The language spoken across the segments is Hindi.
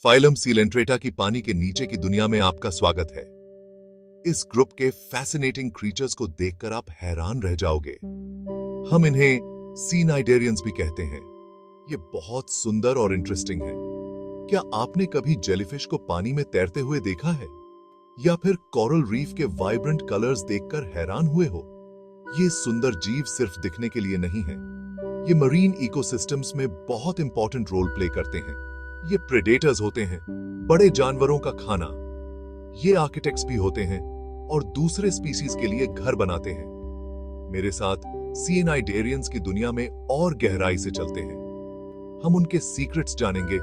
फाइलम सीलेंट्रेटा की पानी के नीचे की दुनिया में आपका स्वागत है। इस ग्रुप के फैसिनेटिंग क्रीचर्स को देखकर आप हैरान रह जाओगे। हम इन्हें सीनाइडेरियंस भी कहते हैं। ये बहुत सुंदर और इंटरेस्टिंग है। क्या आपने कभी जेलीफिश को पानी में तैरते हुए देखा है या फिर कोरल रीफ के वाइब्रेंट कलर्स देखकर हैरान हुए हो? ये सुंदर जीव सिर्फ दिखने के लिए नहीं है, ये मरीन इकोसिस्टम्स में बहुत इंपॉर्टेंट रोल प्ले करते हैं। ये प्रेडेटर्स होते हैं, बड़े जानवरों का खाना। ये आर्किटेक्ट्स भी होते हैं और दूसरे स्पीसीज के लिए घर बनाते हैं। मेरे साथ सीनाइडेरियंस की दुनिया में और गहराई से चलते हैं। हम उनके सीक्रेट्स जानेंगे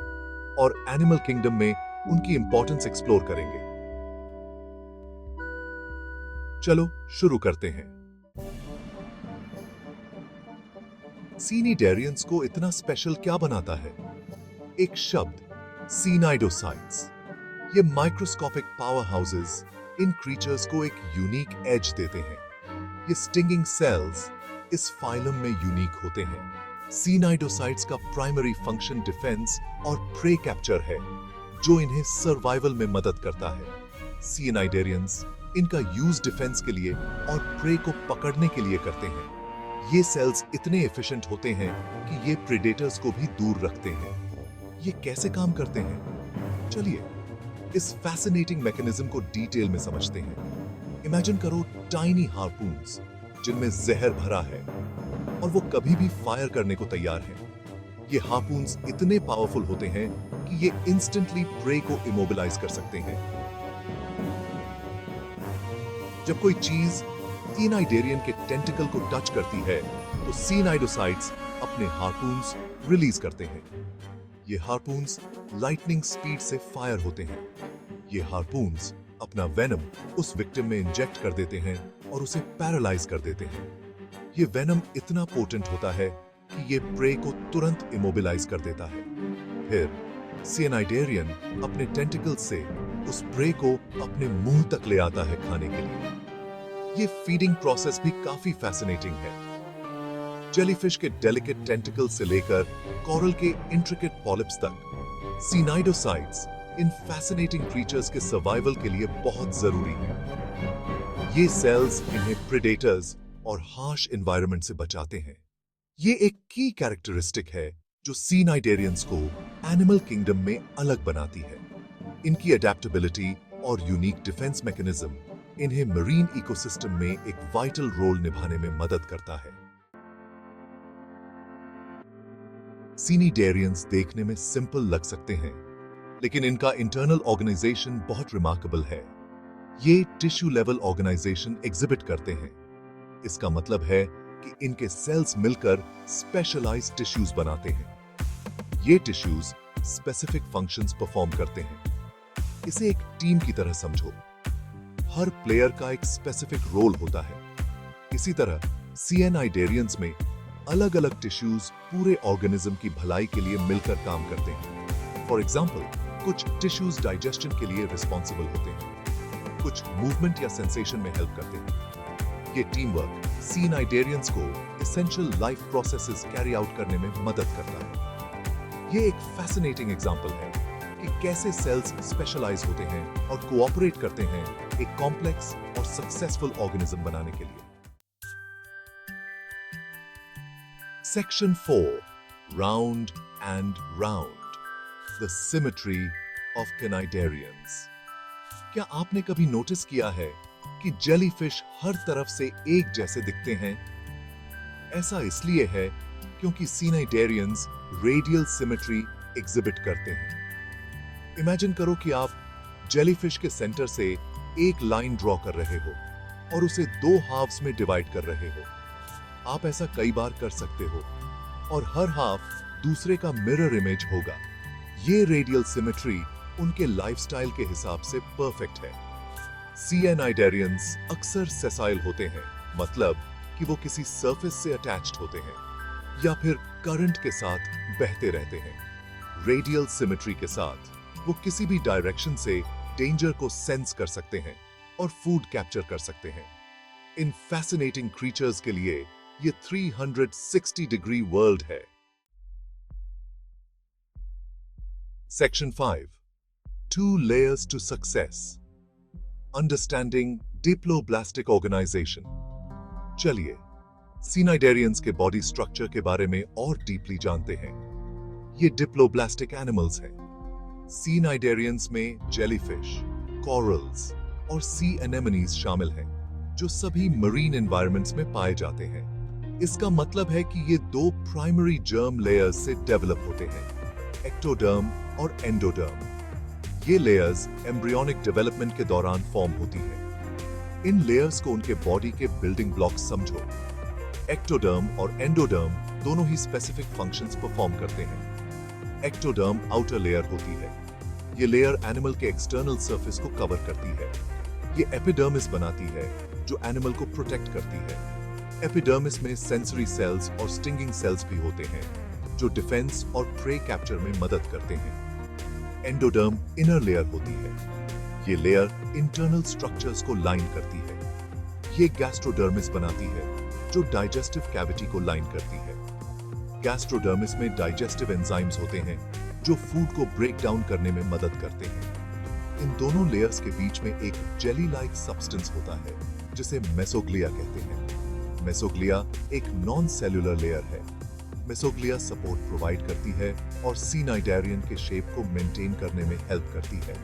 और एनिमल किंगडम में उनकी इंपॉर्टेंस एक्सप्लोर करेंगे। चलो शुरू करते हैं। सीनाइडेरियंस को इतना स्पेशल क्या बनाता है? एक शब्द, सीनाइडोसाइट्स। ये माइक्रोस्कोपिक पावर हाउसेस इन क्रीचर्स को एक यूनिक एज देते हैं। ये स्टिंगिंग सेल्स इस फाइलम में यूनिक होते हैं। सीनाइडोसाइट्स का प्राइमरी फंक्शन डिफेंस और प्रे कैप्चर है, जो इन्हें सर्वाइवल में मदद करता है। सीनाइडेरियंस इनका यूज डिफेंस के लिए और प्रे को पकड़ने के लिए करते हैं। ये सेल्स इतने एफिशिएंट होते हैं कि ये प्रेडेटर्स को भी दूर रखते हैं। ये कैसे काम करते हैं? चलिए इस फैसिनेटिंग मैकेनिज्म को डिटेल में समझते हैं। इमेजिन करो टाइनी हार्पून्स जिनमें जहर भरा है और वो कभी भी फायर करने को तैयार हैं। ये हार्पून्स इतने पावरफुल होते हैं कि ये इंस्टेंटली प्रे को इमोबिलाइज कर सकते हैं। जब कोई चीज सीनाइडेरियन के टेंटिकल को टच करती है तो सीनाइडोसाइट्स अपने हार्पून्स रिलीज करते हैं। ये हार्पून्स लाइटनिंग स्पीड से फायर होते हैं। ये हार्पून्स अपना वेनम उस विक्टिम में इंजेक्ट कर देते हैं और उसे पैरालाइज कर देते हैं। ये वेनम इतना पोटेंट होता है कि ये प्रे को तुरंत इमोबिलाइज कर देता है। फिर सीनाइडेरियन अपने टेंटिकल्स से उस प्रे को अपने मुंह तक ले आता है खाने के लिए। ये फीडिंग प्रोसेस भी काफी फैसिनेटिंग है। जेलीफिश के डेलिकेट टेंटिकल से लेकर कोरल के इंट्रिकेट पॉलिप्स तक, सीनाइडोसाइट्स इन फैसिनेटिंग क्रीचर्स के सर्वाइवल के लिए बहुत जरूरी है। ये सेल्स इन्हें प्रेडेटर्स और हार्श एनवायरनमेंट से बचाते हैं। ये एक की कैरेक्टरिस्टिक है जो सीनाइडेरियंस को एनिमल किंगडम में अलग बनाती है। इनकी अडेप्टेबिलिटी और यूनिक डिफेंस मैकेनिज्म इन्हें मरीन इकोसिस्टम में एक वाइटल रोल निभाने में मदद करता है। सीनाइडेरियंस देखने में सिंपल लग सकते हैं, लेकिन इनका इंटरनल ऑर्गेनाइजेशन बहुत रिमार्केबल है। ये टिश्यू लेवल ऑर्गेनाइजेशन एग्जिबिट करते हैं। इसका मतलब है कि इनके सेल्स मिलकर स्पेशलाइज्ड टिश्यूज बनाते हैं। ये टिश्यूज स्पेसिफिक फंक्शंस परफॉर्म करते हैं। इसे एक टीम की तरह समझो। हर प्लेयर का एक स्पेसिफिक रोल होता है। इसी तरह सीनाइडेरियंस में अलग अलग टिश्यूज पूरे ऑर्गेनिज्म की भलाई के लिए मिलकर काम करते हैं। फॉर एग्जाम्पल, कुछ टिश्यूज डाइजेशन के लिए रिस्पॉन्सिबल होते हैं, कुछ मूवमेंट या सेंसेशन में हेल्प करते हैं। ये टीम वर्क सीनाइडेरियंस को essential life processes carry out करने में मदद करता है। ये एक फैसिनेटिंग एग्जाम्पल है कि कैसे सेल्स स्पेशलाइज होते हैं और कोऑपरेट करते हैं एक कॉम्प्लेक्स और सक्सेसफुल ऑर्गेनिज्म बनाने के लिए। Section 4, round and round, the symmetry of cnidarians. क्या आपने कभी नोटिस किया है कि जेलीफिश हर तरफ से एक जैसे दिखते हैं? ऐसा इसलिए है क्योंकि सीनाइडेरियंस रेडियल सिमेट्री एग्जिबिट करते हैं। इमेजिन करो कि आप जेलीफिश के सेंटर से एक लाइन ड्रॉ कर रहे हो और उसे दो हाफ्स में डिवाइड कर रहे हो। आप ऐसा कई बार कर सकते हो और हर हाफ दूसरे का मिरर इमेज होगा। ये रेडियल सिमेट्री उनके लाइफस्टाइल के हिसाब से परफेक्ट है। सीनाइडेरियंस अक्सर सेसाइल होते हैं, मतलब कि वो किसी सरफेस से अटैच्ड होते हैं या फिर करंट के साथ बहते रहते हैं। रेडियल सिमेट्री के साथ वो किसी भी डायरेक्शन से डेंजर को सेंस कर सकते हैं और फूड कैप्चर कर सकते हैं। इन फैसिनेटिंग क्रीचर्स के लिए ये 360 डिग्री वर्ल्ड है। Section 5, 2 layers to success. Understanding diploblastic organization. चलिए सीनाइडेरियंस के बॉडी स्ट्रक्चर के बारे में और डीपली जानते हैं। ये डिप्लोब्लास्टिक एनिमल्स हैं। सीनाइडेरियंस में जेलीफिश, कॉरल्स और सी एनेमोनीज शामिल हैं, जो सभी मरीन एनवायरनमेंट्स में पाए जाते हैं। इसका मतलब है कि ये 2 प्राइमरी जर्म लेयर्स से डेवलप होते हैं, एक्टोडर्म और एंडोडर्म। ये लेयर्स एम्ब्रियोनिक डेवलपमेंट के दौरान फॉर्म होती हैं। इन लेयर्स को उनके बॉडी के बिल्डिंग ब्लॉक्स समझो। एक्टोडर्म और एंडोडर्म दोनों ही स्पेसिफिक फंक्शंस परफॉर्म करते हैं। एक्टोडर्म आउटर लेयर होती है। ये लेयर एनिमल के एक्सटर्नल सरफेस को कवर करती है। ये एपिडर्मिस बनाती है, जो एनिमल को प्रोटेक्ट करती है। एपिडर्मिस में सेंसरी सेल्स और स्टिंगिंग सेल्स भी होते हैं, जो डिफेंस और प्रे कैप्चर में मदद करते हैं। एंडोडर्म इनर लेयर होती है। ये लेयर इंटरनल स्ट्रक्चर्स को लाइन करती है। ये गैस्ट्रोडर्मिस बनाती है, जो डाइजेस्टिव कैविटी को लाइन करती है। गैस्ट्रोडर्मिस में डाइजेस्टिव एंजाइम्स होते हैं, जो फूड को ब्रेक डाउन करने में मदद करते हैं। इन दोनों लेयर्स के बीच में एक जेली लाइक सब्सटेंस होता है, जिसे मेसोग्लिया कहते हैं। मेसोग्लिया एक नॉन सेल्यूलर लेयर है। मेसोग्लिया सपोर्ट प्रोवाइड करती है और सीनाइडेरियन के शेप को मेंटेन करने में हेल्प करती है।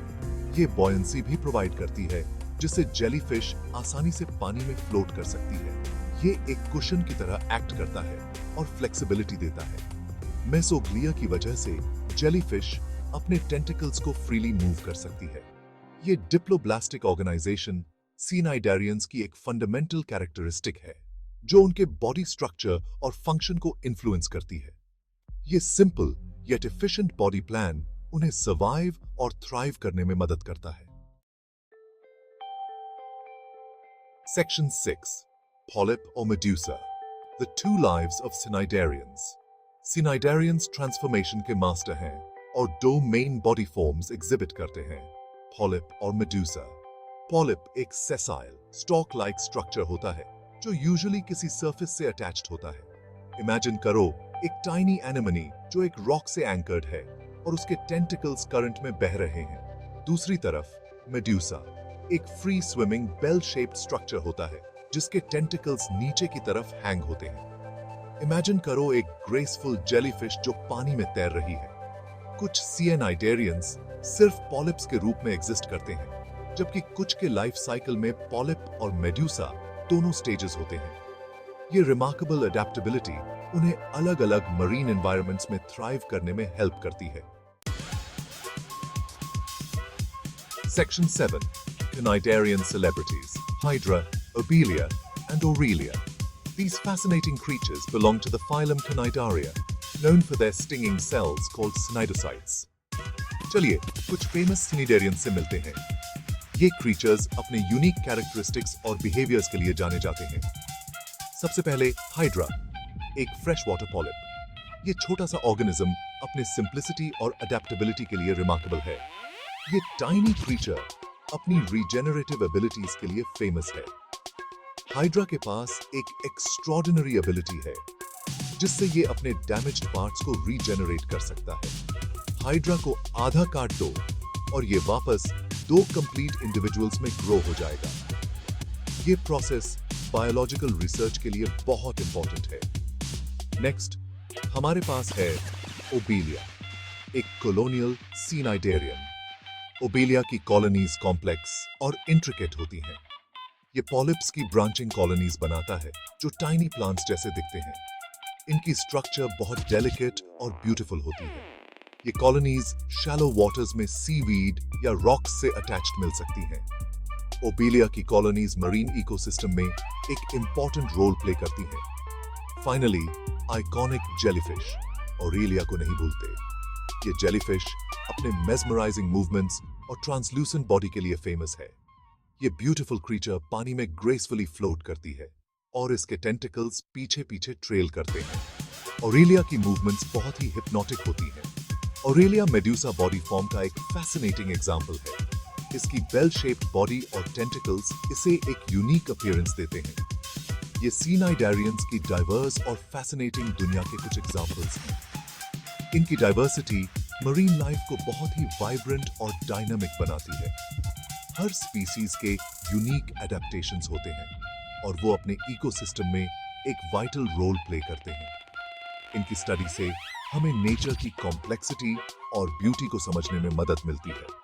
ये बॉयंसी भी प्रोवाइड करती है, जिससे जेलीफिश आसानी से पानी में फ्लोट कर सकती है। ये एक कुशन की तरह एक्ट करता है और फ्लेक्सिबिलिटी देता है। मेसोग्लिया की वजह से जेलीफिश अपने टेंटिकल्स को फ्रीली मूव कर सकती है। ये डिप्लोब्लास्टिक ऑर्गेनाइजेशन सीनाइडेरियंस की एक फंडामेंटल कैरेक्टरिस्टिक है, जो उनके बॉडी स्ट्रक्चर और फंक्शन को इन्फ्लुएंस करती है। ये simple yet efficient body plan उन्हें सर्वाइव और थ्राइव करने में मदद करता है। Section 6, Polyp or Medusa, the 2 lives of Cnidarians. Cnidarians transformation के मास्टर हैं और 2 मेन बॉडी फॉर्म्स एग्जिबिट करते हैं, पॉलिप और मेडुसा। पॉलिप एक सेसाइल, स्टॉक लाइक स्ट्रक्चर होता है, जो यूजुअली किसी सरफेस से अटैच्ड होता है। इमेजिन करो एक टाइनी एनेमोनी जो एक रॉक से एंकर्ड है और उसके टेंटिकल्स करंट में बह रहे हैं। दूसरी तरफ मेडुसा एक free swimming bell shaped structure होता है, जिसके टेंटिकल्स नीचे की तरफ हैंग होते हैं। इमेजिन करो एक ग्रेसफुल जेलीफिश जो पानी में तैर रही है। कुछ सीनाइडेरियंस सिर्फ पॉलिप्स के रूप में एग्जिस्ट करते हैं, जबकि कुछ के लाइफ साइकिल में पॉलिप और मेडुसा दोनों स्टेजेस होते हैं। ये रिमार्केबल अडेप्टेबिलिटी उन्हें अलग-अलग मरीन एनवायरनमेंट्स में थ्राइव करने में हेल्प करती है। Section 7, Cnidarian celebrities, Hydra, Obelia, and Aurelia. These fascinating creatures belong to the phylum Cnidaria, known for their stinging cells called cnidocytes. चलिए कुछ फेमस Cnidarians से मिलते हैं। ये creatures अपने यूनिक कैरेक्टरिस्टिक्स और बिहेवियर्स के लिए जाने जाते हैं। सबसे पहले हाइड्रा, एक फ्रेश वाटर पॉलिप। ये छोटा सा ऑर्गेनिज्म अपने सिंप्लिसिटी और अडेप्टेबिलिटी के लिए रिमार्केबल है। ये टाइनी क्रीचर अपनी रीजेनरेटिव एबिलिटीज के लिए फेमस है। हाइड्रा के पास एक एक्स्ट्रॉर्डिनरी एबिलिटी है, जिससे ये अपने डैमेज्ड पार्ट्स को रीजेनरेट कर सकता है। हाइड्रा को आधा काट दो और ये वापस 2 कंप्लीट इंडिविजुअल्स में ग्रो हो जाएगा। ये प्रोसेस बायोलॉजिकल रिसर्च के लिए बहुत इंपॉर्टेंट है। नेक्स्ट हमारे पास है ओबेलिया, एक कॉलोनियल सीनाइडेरियन। ओबेलिया की कॉलोनीज कॉम्प्लेक्स और इंट्रिकेट होती हैं। ये पॉलिप्स की ब्रांचिंग कॉलोनीज बनाता है, जो टाइनी प्लांट्स जैसे दिखते हैं। इनकी स्ट्रक्चर बहुत डेलिकेट और ब्यूटीफुल होती है। ये कॉलोनीज शैलो वाटर्स में सीवीड या रॉक्स से अटैच्ड मिल सकती हैं। ओबेलिया की कॉलोनीज मरीन इकोसिस्टम में एक इंपॉर्टेंट रोल प्ले करती हैं। फाइनली आइकॉनिक जेलीफिश, ऑरेलिया को नहीं भूलते। ये जेलीफिश अपने मेस्मराइजिंग मूवमेंट्स और ट्रांसलूसेंट बॉडी के लिए फेमस है। ये ब्यूटीफुल क्रीचर पानी में ग्रेसफुली फ्लोट करती है और इसके टेंटिकल्स पीछे पीछे ट्रेल करते हैं। ऑरेलिया की मूवमेंट्स बहुत ही हिप्नोटिक होती हैं। ऑरेलिया मेडुसा बॉडी फॉर्म का एक फैसिनेटिंग एग्जाम्पल है। इसकी बेल शेप्ड बॉडी और टेंटिकल्स इसे एक यूनिक अपीयरेंस देते हैं। ये सीनाइडेरियंस की डाइवर्स और फैसिनेटिंग दुनिया के कुछ एग्जाम्पल्स हैं। इनकी डाइवर्सिटी मरीन लाइफ को बहुत ही वाइब्रेंट और डायनामिक बनाती है। हर स्पीसीज के यूनिक एडेप्टेशंस होते हैं और वो अपने इकोसिस्टम में एक वाइटल रोल प्ले करते हैं। इनकी स्टडी से हमें नेचर की कॉम्प्लेक्सिटी और ब्यूटी को समझने में मदद मिलती है।